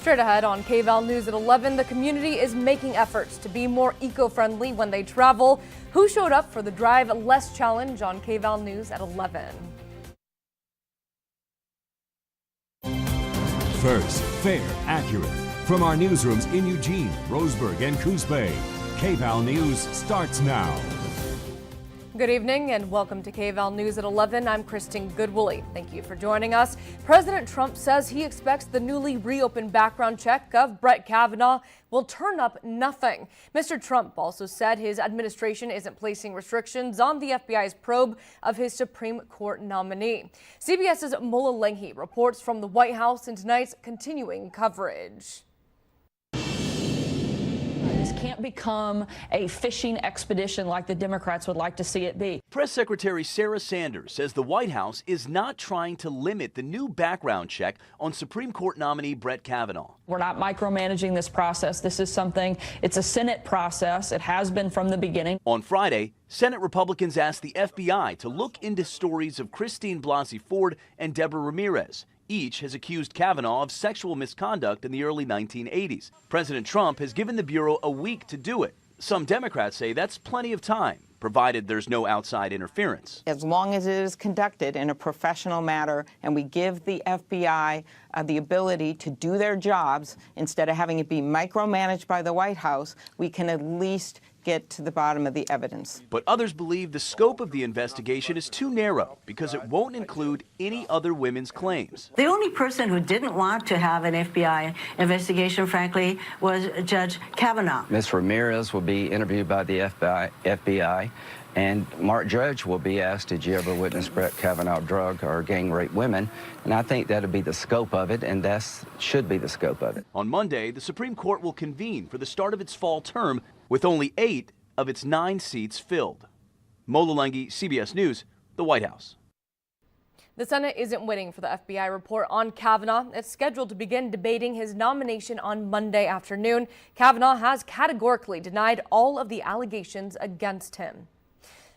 Straight ahead on KVAL News at 11, the community is making efforts to be more eco-friendly when they travel. Who showed up for the Drive Less Challenge on KVAL News at 11? First, fair, accurate. From our newsrooms in Eugene, Roseburg, and Coos Bay, KVAL News starts now. Good evening and welcome to KVAL News at 11. I'm Kristen Goodwillie. Thank you for joining us. President Trump says he expects the newly reopened background check of Brett Kavanaugh will turn up nothing. Mr. Trump also said his administration isn't placing restrictions on the FBI's probe of his Supreme Court nominee. CBS's Mola Lenghi reports from the White House in tonight's continuing coverage. This can't become a fishing expedition like the Democrats would like to see it be. Press Secretary Sarah Sanders says the White House is not trying to limit the new background check on Supreme Court nominee Brett Kavanaugh. We're not micromanaging this process. This is it's a Senate process. It has been from the beginning. On Friday, Senate Republicans asked the FBI to look into stories of Christine Blasey Ford and Deborah Ramirez. Each has accused Kavanaugh of sexual misconduct in the early 1980s. President Trump has given the Bureau a week to do it. Some Democrats say that's plenty of time, provided there's no outside interference. As long as it is conducted in a professional manner and we give the FBI the ability to do their jobs instead of having it be micromanaged by the White House, we can at least get to the bottom of the evidence. But others believe the scope of the investigation is too narrow because it won't include any other women's claims. The only person who didn't want to have an FBI investigation, frankly, was Judge Kavanaugh. Ms. Ramirez will be interviewed by the FBI, and Mark Judge will be asked, did you ever witness Brett Kavanaugh drug or gang rape women? And I think that'll be the scope of it, and that should be the scope of it. On Monday, the Supreme Court will convene for the start of its fall term with only 8 of its 9 seats filled. Mola Lenghi, CBS News, the White House. The Senate isn't waiting for the FBI report on Kavanaugh. It's scheduled to begin debating his nomination on Monday afternoon. Kavanaugh has categorically denied all of the allegations against him.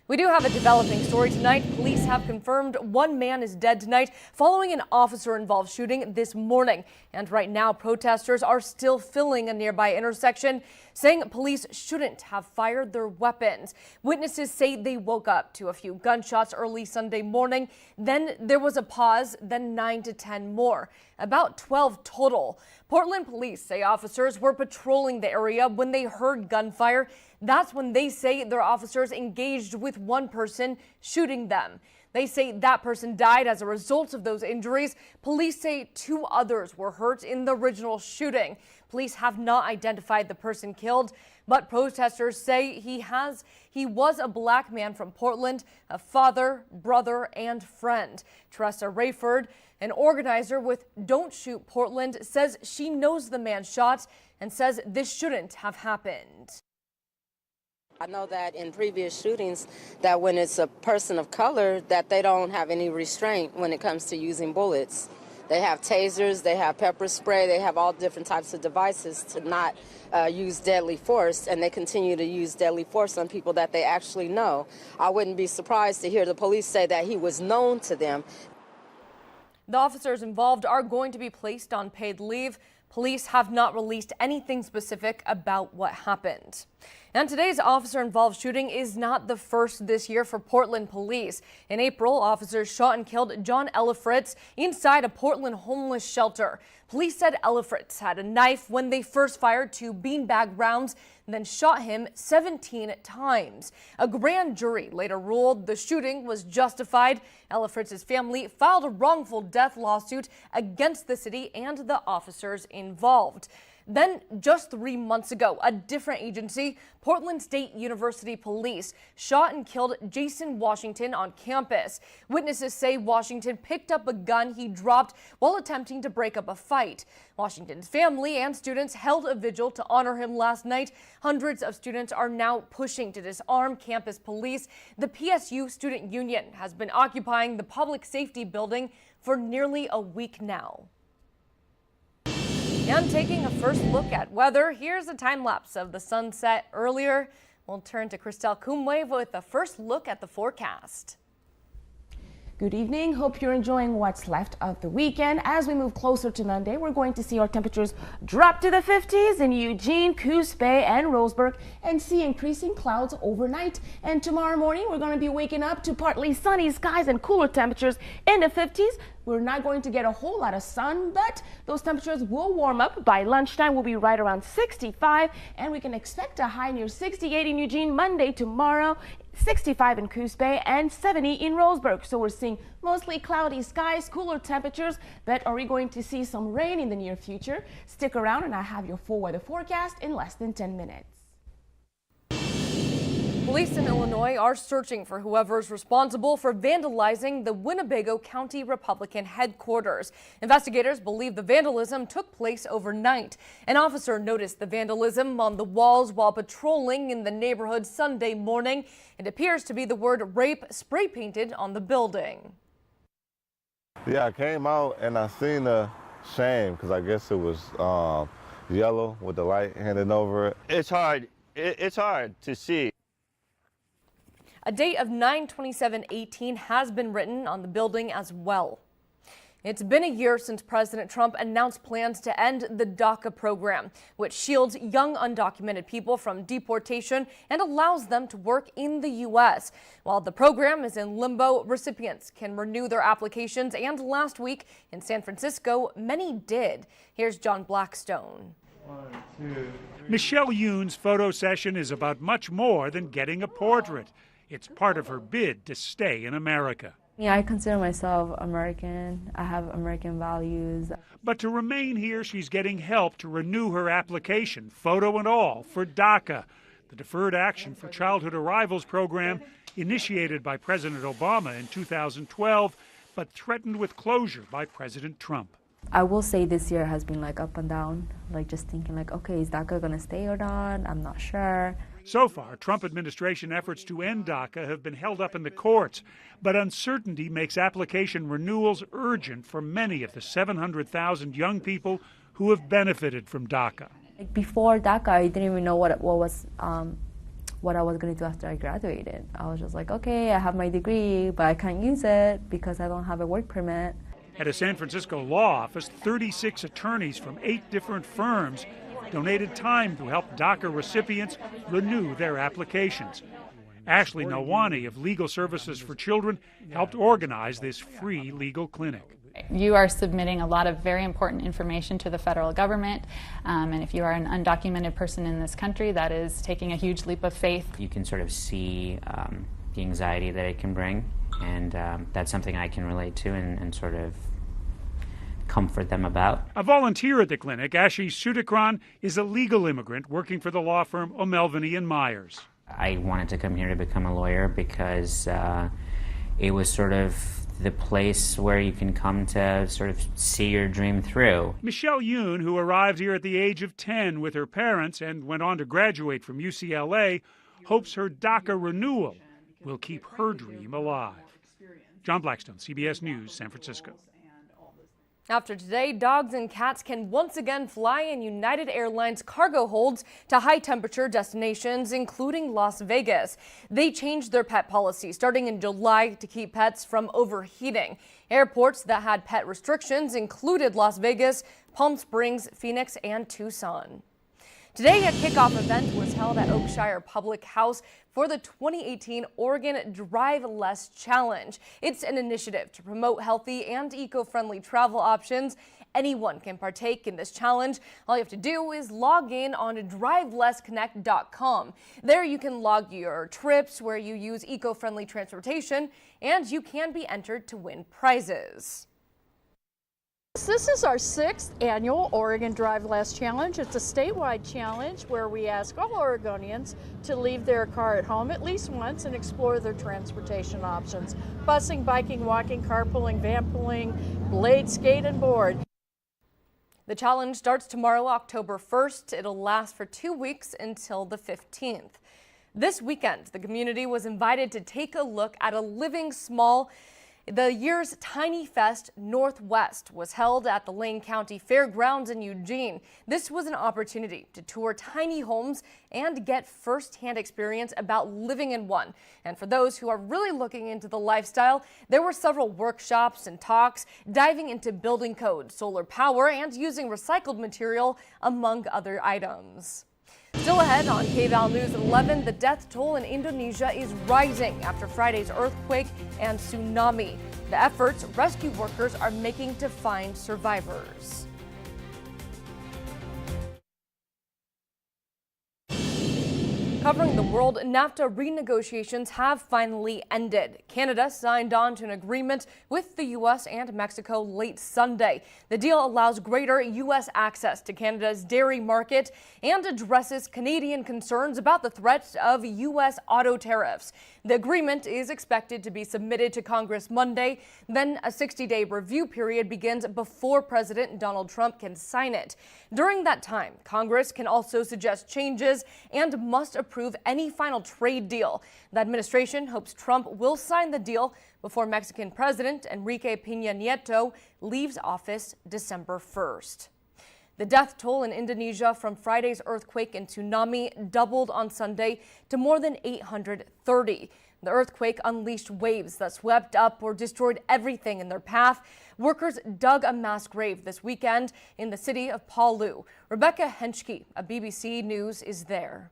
We do have a developing story tonight. Police have confirmed one man is dead tonight following an officer-involved shooting this morning. And right now, protesters are still filling a nearby intersection, saying police shouldn't have fired their weapons. Witnesses say they woke up to a few gunshots early Sunday morning. Then there was a pause, then 9 to 10 more, about 12 total. Portland police say officers were patrolling the area when they heard gunfire. That's when they say their officers engaged with one person, shooting them. They say that person died as a result of those injuries. Police say 2 others were hurt in the original shooting. Police have not identified the person killed, but protesters say he was a black man from Portland, a father, brother, and friend. Teresa Rayford, an organizer with Don't Shoot Portland, says she knows the man shot and says this shouldn't have happened. I know that in previous shootings that when it's a person of color that they don't have any restraint when it comes to using bullets. They have tasers, they have pepper spray, they have all different types of devices to not use deadly force, and they continue to use deadly force on people that they actually know. I wouldn't be surprised to hear the police say that he was known to them. The officers involved are going to be placed on paid leave. Police have not released anything specific about what happened. And today's officer-involved shooting is not the first this year for Portland police. In April, officers shot and killed John Ellifritz inside a Portland homeless shelter. Police said Ellifritz had a knife when they first fired 2 beanbag rounds and then shot him 17 times. A grand jury later ruled the shooting was justified. Ellifritz's family filed a wrongful death lawsuit against the city and the officers involved. Then, just 3 months ago, a different agency, Portland State University Police, shot and killed Jason Washington on campus. Witnesses say Washington picked up a gun he dropped while attempting to break up a fight. Washington's family and students held a vigil to honor him last night. Hundreds of students are now pushing to disarm campus police. The PSU Student Union has been occupying the public safety building for nearly a week now. And taking a first look at weather, here's a time lapse of the sunset earlier. We'll turn to Christelle Kumwe with a first look at the forecast. Good evening. Hope you're enjoying what's left of the weekend. As we move closer to Monday, we're going to see our temperatures drop to the 50s in Eugene, Coos Bay, and Roseburg, and see increasing clouds overnight. And tomorrow morning, we're going to be waking up to partly sunny skies and cooler temperatures in the 50s. We're not going to get a whole lot of sun, but those temperatures will warm up. By lunchtime, we'll be right around 65, and we can expect a high near 68 in Eugene Monday, tomorrow, 65 in Coos Bay, and 70 in Roseburg. So we're seeing mostly cloudy skies, cooler temperatures, but are we going to see some rain in the near future? Stick around and I have your full weather forecast in less than 10 minutes. Police in Illinois are searching for whoever's responsible for vandalizing the Winnebago County Republican headquarters. Investigators believe the vandalism took place overnight. An officer noticed the vandalism on the walls while patrolling in the neighborhood Sunday morning. It appears to be the word rape spray painted on the building. Yeah, I came out and I seen the shame because I guess it was yellow with the light handing over it. It's hard to see. A date of 9/27/18 has been written on the building as well. It's been a year since President Trump announced plans to end the DACA program, which shields young undocumented people from deportation and allows them to work in the U.S. While the program is in limbo, recipients can renew their applications, and last week in San Francisco, many did. Here's John Blackstone. Michelle Yoon's photo session is about much more than getting a portrait. It's part of her bid to stay in America. Yeah, I consider myself American. I have American values. But to remain here, she's getting help to renew her application, photo and all, for DACA, the Deferred Action for Childhood Arrivals program initiated by President Obama in 2012, but threatened with closure by President Trump. I will say this year has been like up and down, like just thinking like, okay, is DACA going to stay or not? I'm not sure. So far, Trump administration efforts to end DACA have been held up in the courts, but uncertainty makes application renewals urgent for many of the 700,000 young people who have benefited from DACA. Before DACA, I didn't even know what I was going to do after I graduated. I was just like, okay, I have my degree, but I can't use it because I don't have a work permit. At a San Francisco law office, 36 attorneys from 8 different firms donated time to help DACA recipients renew their applications. Ashley Nawani of Legal Services for Children helped organize this free legal clinic. You are submitting a lot of very important information to the federal government, and if you are an undocumented person in this country, that is taking a huge leap of faith. You can sort of see the anxiety that it can bring, and that's something I can relate to and sort of comfort them about. A volunteer at the clinic, Ashish Sudhakran, is a legal immigrant working for the law firm O'Melveny & Myers. I wanted to come here to become a lawyer because it was sort of the place where you can come to sort of see your dream through. Michelle Yoon, who arrived here at the age of 10 with her parents and went on to graduate from UCLA, hopes her DACA renewal will keep her dream alive. John Blackstone, CBS News, San Francisco. After today, dogs and cats can once again fly in United Airlines cargo holds to high-temperature destinations, including Las Vegas. They changed their pet policy starting in July to keep pets from overheating. Airports that had pet restrictions included Las Vegas, Palm Springs, Phoenix, and Tucson. Today, a kickoff event was held at Oakshire Public House for the 2018 Oregon Drive Less Challenge. It's an initiative to promote healthy and eco-friendly travel options. Anyone can partake in this challenge. All you have to do is log in on drivelessconnect.com. There you can log your trips where you use eco-friendly transportation, and you can be entered to win prizes. This is our 6th annual Oregon Drive Less Challenge. It's a statewide challenge where we ask all Oregonians to leave their car at home at least once and explore their transportation options. Busing, biking, walking, carpooling, vanpooling, blade, skate, and board. The challenge starts tomorrow, October 1st. It'll last for 2 weeks until the 15th. This weekend, the community was invited to take a look at a living small The year's Tiny Fest Northwest was held at the Lane County Fairgrounds in Eugene. This was an opportunity to tour tiny homes and get firsthand experience about living in one. And for those who are really looking into the lifestyle, there were several workshops and talks diving into building code, solar power, and using recycled material, among other items. Still ahead on KVAL News at 11, the death toll in Indonesia is rising after Friday's earthquake and tsunami. The efforts rescue workers are making to find survivors. Covering the world, NAFTA renegotiations have finally ended. Canada signed on to an agreement with the U.S. and Mexico late Sunday. The deal allows greater U.S. access to Canada's dairy market and addresses Canadian concerns about the threat of U.S. auto tariffs. The agreement is expected to be submitted to Congress Monday. Then a 60-day review period begins before President Donald Trump can sign it. During that time, Congress can also suggest changes and must approve any final trade deal. The administration hopes Trump will sign the deal before Mexican President Enrique Peña Nieto leaves office December 1st. The death toll in Indonesia from Friday's earthquake and tsunami doubled on Sunday to more than 830. The earthquake unleashed waves that swept up or destroyed everything in their path. Workers dug a mass grave this weekend in the city of Palu. Rebecca Henschke of BBC News is there.